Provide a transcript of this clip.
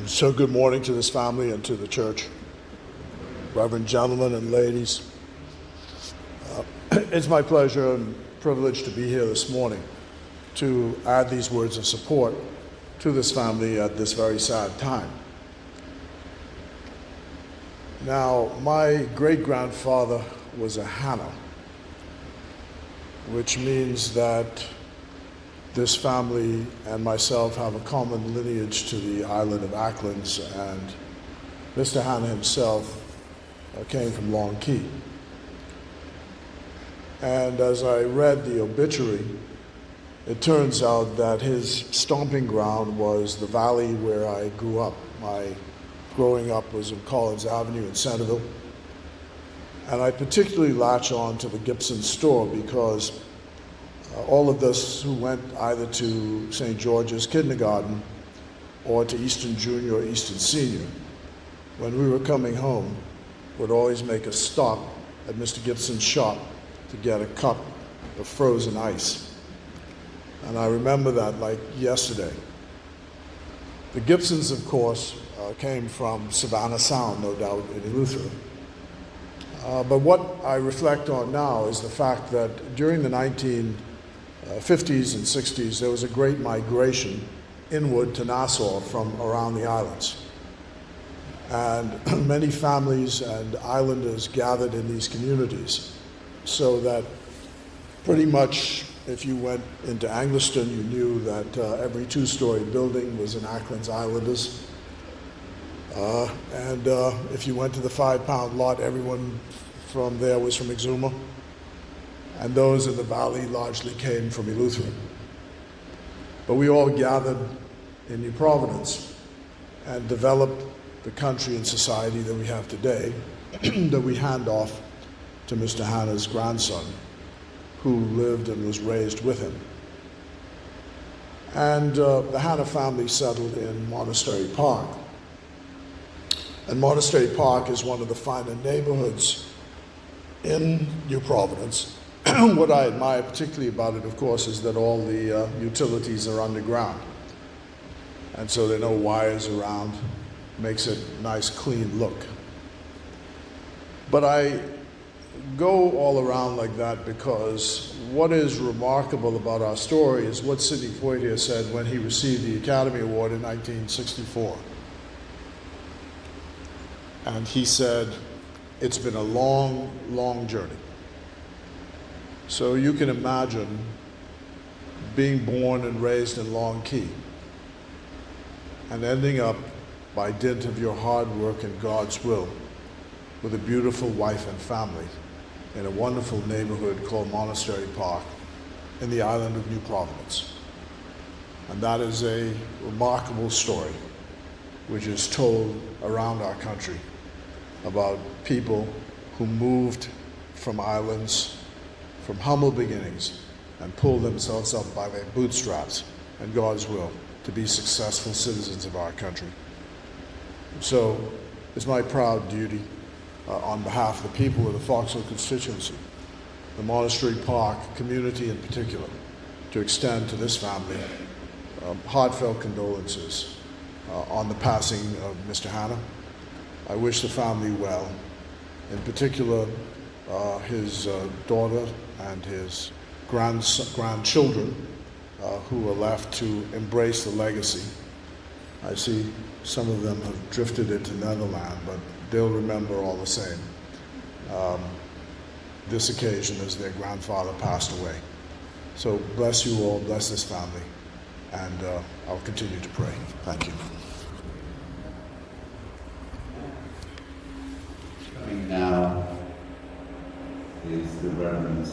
So good morning to this family and to the church. Reverend gentlemen and ladies, it's my pleasure and privilege to be here this morning to add these words of support to this family at this very sad time. Now, my great-grandfather was a Hanna, which means that this family and myself have a common lineage to the island of Acklands, and Mr. Hanna himself came from Long Key. And as I read the obituary, it turns out that his stomping ground was the valley where I grew up. My growing up was in Collins Avenue in Centerville. And I particularly latch on to the Gibson store because all of us who went either to St. George's Kindergarten or to Easton Junior or Easton Senior, when we were coming home, would always make a stop at Mr. Gibson's shop to get a cup of frozen ice. And I remember that like yesterday. The Gibsons, of course, came from Savannah Sound, no doubt, in Eleuthera. But what I reflect on now is the fact that during the 1950s and 60s, there was a great migration inward to Nassau from around the islands. And many families and islanders gathered in these communities, so that pretty much if you went into Angliston, you knew that every two-story building was an Acklands Islanders. And if you went to the 5-pound lot, everyone from there was from Exuma. And those in the valley largely came from Eleuthera. But we all gathered in New Providence and developed the country and society that we have today, that we hand off to Mr. Hanna's grandson, who lived and was raised with him. And the Hanna family settled in Monastery Park. And Monastery Park is one of the finer neighborhoods in New Providence. What I admire particularly about it, of course, is that all the utilities are underground. And so there are no wires around. Makes it a nice, clean look. But I go all around like that because what is remarkable about our story is what Sidney Poitier said when he received the Academy Award in 1964. And he said, it's been a long, long journey. So you can imagine being born and raised in Long Key and ending up, by dint of your hard work and God's will, with a beautiful wife and family in a wonderful neighborhood called Monastery Park in the island of New Providence. And that is a remarkable story which is told around our country about people who moved from islands, from humble beginnings, and pulled themselves up by their bootstraps and God's will to be successful citizens of our country. So it's my proud duty on behalf of the people of the Foxhill constituency, the Monastery Park community in particular, to extend to this family heartfelt condolences on the passing of Mr. Hanna. I wish the family well, in particular his daughter and his grandchildren who are left to embrace the legacy. I see some of them have drifted into Netherlands, but they'll remember all the same this occasion as their grandfather passed away. So bless you all, bless this family, and I'll continue to pray. Thank you. Coming now is the Reverend